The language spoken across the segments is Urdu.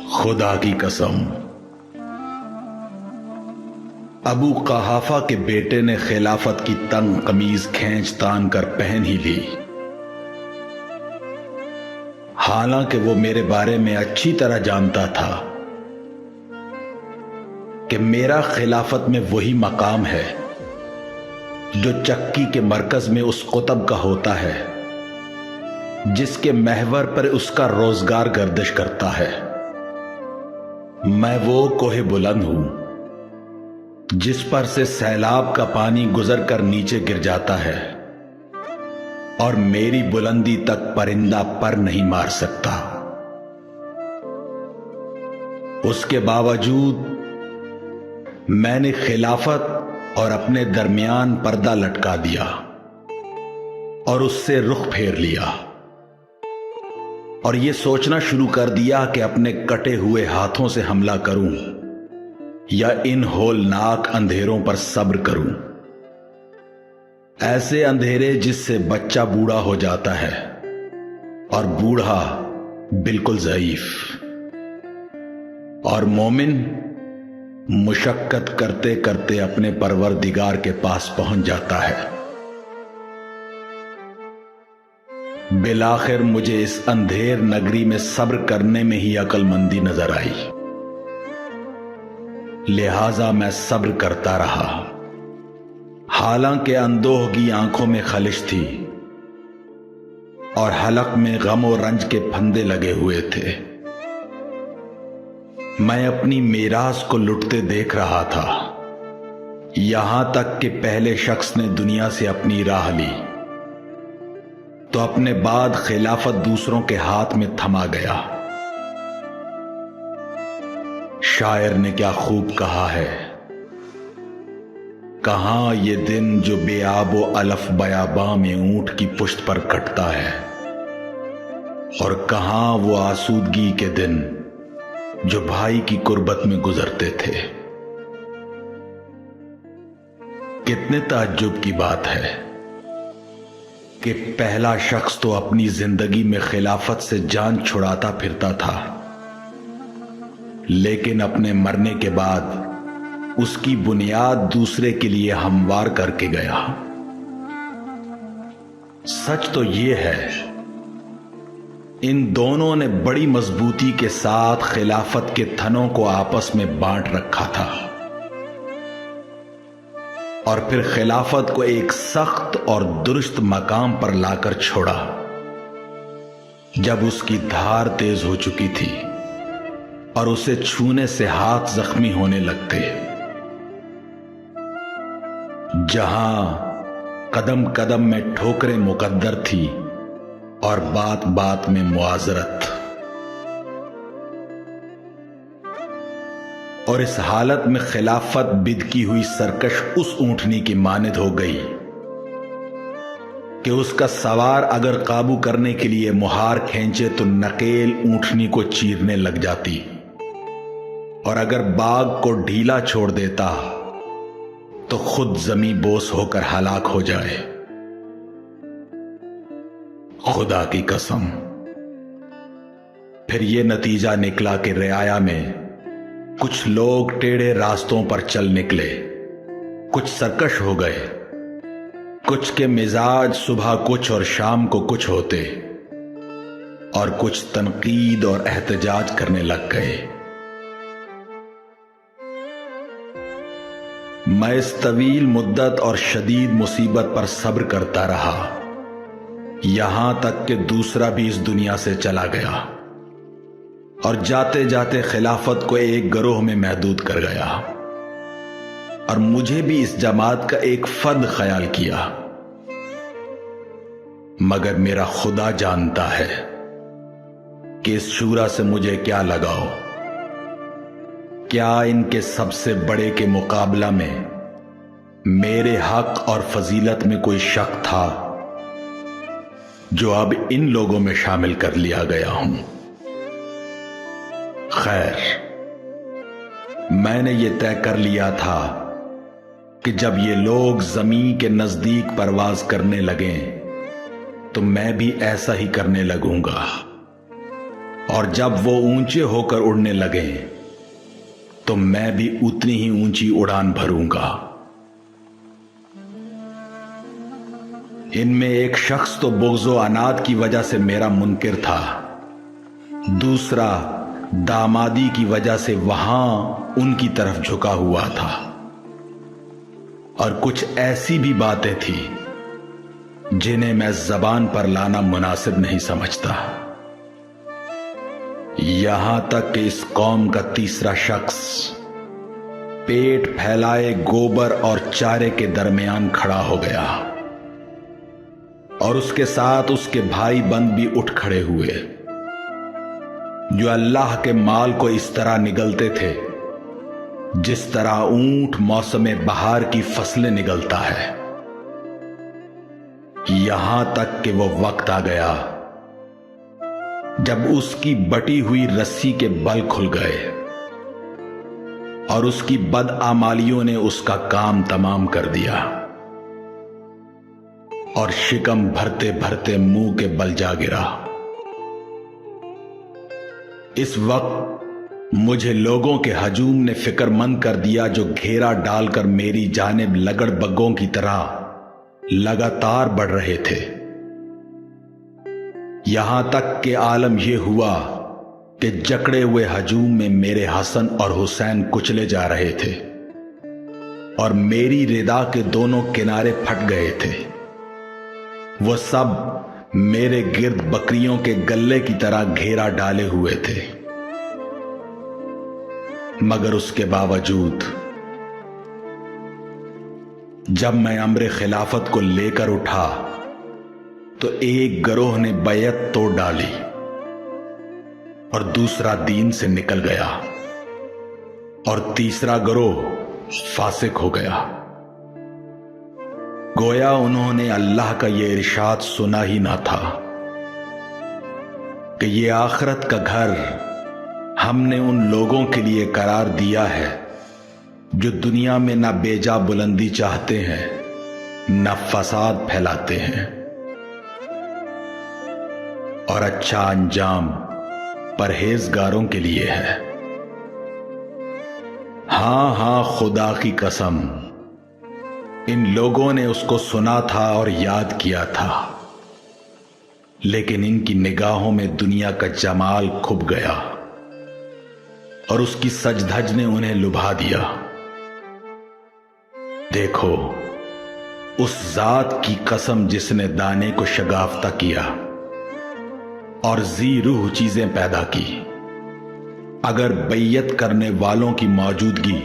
خدا کی قسم، ابو قحافہ کے بیٹے نے خلافت کی تنگ قمیض کھینچ تان کر پہن ہی لی، حالانکہ وہ میرے بارے میں اچھی طرح جانتا تھا کہ میرا خلافت میں وہی مقام ہے جو چکی کے مرکز میں اس قطب کا ہوتا ہے جس کے محور پر اس کا روزگار گردش کرتا ہے۔ میں وہ کوہ بلند ہوں جس پر سے سیلاب کا پانی گزر کر نیچے گر جاتا ہے اور میری بلندی تک پرندہ پر نہیں مار سکتا۔ اس کے باوجود میں نے خلافت اور اپنے درمیان پردہ لٹکا دیا اور اس سے رخ پھیر لیا اور یہ سوچنا شروع کر دیا کہ اپنے کٹے ہوئے ہاتھوں سے حملہ کروں یا ان ہولناک اندھیروں پر صبر کروں، ایسے اندھیرے جس سے بچہ بوڑھا ہو جاتا ہے اور بوڑھا بالکل ضعیف، اور مومن مشقت کرتے کرتے اپنے پروردگار کے پاس پہنچ جاتا ہے۔ بالآخر مجھے اس اندھیر نگری میں صبر کرنے میں ہی عقل مندی نظر آئی، لہذا میں صبر کرتا رہا، حالانکہ اندوہ کی آنکھوں میں خلش تھی اور حلق میں غم و رنج کے پھندے لگے ہوئے تھے۔ میں اپنی میراث کو لٹتے دیکھ رہا تھا، یہاں تک کہ پہلے شخص نے دنیا سے اپنی راہ لی تو اپنے بعد خلافت دوسروں کے ہاتھ میں تھما گیا۔ شاعر نے کیا خوب کہا ہے، کہاں یہ دن جو بے آب و علف بیاباں میں اونٹ کی پشت پر کٹتا ہے، اور کہاں وہ آسودگی کے دن جو بھائی کی قربت میں گزرتے تھے۔ کتنے تعجب کی بات ہے کہ پہلا شخص تو اپنی زندگی میں خلافت سے جان چھڑاتا پھرتا تھا، لیکن اپنے مرنے کے بعد اس کی بنیاد دوسرے کے لیے ہموار کر کے گیا۔ سچ تو یہ ہے، ان دونوں نے بڑی مضبوطی کے ساتھ خلافت کے تھنوں کو آپس میں بانٹ رکھا تھا اور پھر خلافت کو ایک سخت اور درست مقام پر لا کر چھوڑا جب اس کی دھار تیز ہو چکی تھی اور اسے چھونے سے ہاتھ زخمی ہونے لگتے۔ جہاں قدم قدم میں ٹھوکریں مقدر تھی اور بات بات میں معاذرت، اور اس حالت میں خلافت بدکی ہوئی سرکش اس اونٹنی کی مانند ہو گئی کہ اس کا سوار اگر قابو کرنے کے لیے مہار کھینچے تو نکیل اونٹنی کو چیرنے لگ جاتی، اور اگر باغ کو ڈھیلا چھوڑ دیتا تو خود زمیں بوس ہو کر ہلاک ہو جائے۔ خدا کی قسم، پھر یہ نتیجہ نکلا کہ رعایا میں کچھ لوگ ٹیڑھے راستوں پر چل نکلے، کچھ سرکش ہو گئے، کچھ کے مزاج صبح کچھ اور شام کو کچھ ہوتے، اور کچھ تنقید اور احتجاج کرنے لگ گئے۔ میں اس طویل مدت اور شدید مصیبت پر صبر کرتا رہا، یہاں تک کہ دوسرا بھی اس دنیا سے چلا گیا اور جاتے جاتے خلافت کو ایک گروہ میں محدود کر گیا، اور مجھے بھی اس جماعت کا ایک فرد خیال کیا۔ مگر میرا خدا جانتا ہے کہ اس شورا سے مجھے کیا لگاؤ، کیا ان کے سب سے بڑے کے مقابلہ میں میرے حق اور فضیلت میں کوئی شک تھا جو اب ان لوگوں میں شامل کر لیا گیا ہوں۔ خیر، میں نے یہ طے کر لیا تھا کہ جب یہ لوگ زمین کے نزدیک پرواز کرنے لگیں تو میں بھی ایسا ہی کرنے لگوں گا، اور جب وہ اونچے ہو کر اڑنے لگیں تو میں بھی اتنی ہی اونچی اڑان بھروں گا۔ ان میں ایک شخص تو بغض و عناد کی وجہ سے میرا منکر تھا، دوسرا دامادی کی وجہ سے وہاں ان کی طرف جھکا ہوا تھا، اور کچھ ایسی بھی باتیں تھیں جنہیں میں زبان پر لانا مناسب نہیں سمجھتا۔ یہاں تک کہ اس قوم کا تیسرا شخص پیٹ پھیلائے گوبر اور چارے کے درمیان کھڑا ہو گیا، اور اس کے ساتھ اس کے بھائی بند بھی اٹھ کھڑے ہوئے، جو اللہ کے مال کو اس طرح نگلتے تھے جس طرح اونٹ موسم بہار کی فصلیں نگلتا ہے۔ یہاں تک کہ وہ وقت آ گیا جب اس کی بٹی ہوئی رسی کے بل کھل گئے اور اس کی بدعمالیوں نے اس کا کام تمام کر دیا، اور شکم بھرتے بھرتے منہ کے بل جا گرا۔ اس وقت مجھے لوگوں کے ہجوم نے فکر مند کر دیا جو گھیرا ڈال کر میری جانب لگڑ بگوں کی طرح لگاتار بڑھ رہے تھے، یہاں تک کہ عالم یہ ہوا کہ جکڑے ہوئے ہجوم میں میرے حسن اور حسین کچلے جا رہے تھے، اور میری ردا کے دونوں کنارے پھٹ گئے تھے۔ وہ سب میرے گرد بکریوں کے گلے کی طرح گھیرا ڈالے ہوئے تھے، مگر اس کے باوجود جب میں امر خلافت کو لے کر اٹھا تو ایک گروہ نے بیعت توڑ ڈالی اور دوسرا دین سے نکل گیا، اور تیسرا گروہ فاسق ہو گیا۔ گویا انہوں نے اللہ کا یہ ارشاد سنا ہی نہ تھا کہ یہ آخرت کا گھر ہم نے ان لوگوں کے لیے قرار دیا ہے جو دنیا میں نہ بیجا بلندی چاہتے ہیں نہ فساد پھیلاتے ہیں، اور اچھا انجام پرہیزگاروں کے لیے ہے۔ ہاں ہاں، خدا کی قسم، ان لوگوں نے اس کو سنا تھا اور یاد کیا تھا، لیکن ان کی نگاہوں میں دنیا کا جمال کھپ گیا اور اس کی سج دھج نے انہیں لبھا دیا۔ دیکھو، اس ذات کی قسم جس نے دانے کو شگافتہ کیا اور ذی روح چیزیں پیدا کی، اگر بیعت کرنے والوں کی موجودگی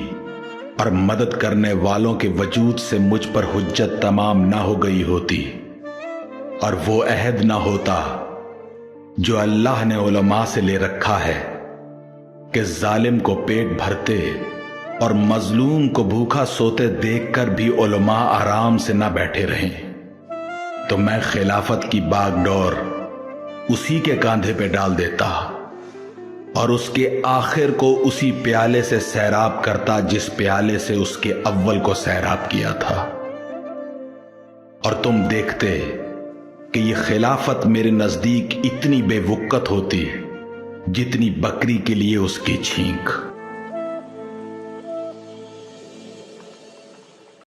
اور مدد کرنے والوں کے وجود سے مجھ پر حجت تمام نہ ہو گئی ہوتی، اور وہ عہد نہ ہوتا جو اللہ نے علماء سے لے رکھا ہے کہ ظالم کو پیٹ بھرتے اور مظلوم کو بھوکا سوتے دیکھ کر بھی علماء آرام سے نہ بیٹھے رہیں، تو میں خلافت کی باغ ڈور اسی کے کاندھے پہ ڈال دیتا اور اس کے آخر کو اسی پیالے سے سیراب کرتا جس پیالے سے اس کے اول کو سیراب کیا تھا، اور تم دیکھتے کہ یہ خلافت میرے نزدیک اتنی بے وقت ہوتی جتنی بکری کے لیے اس کی چھینک۔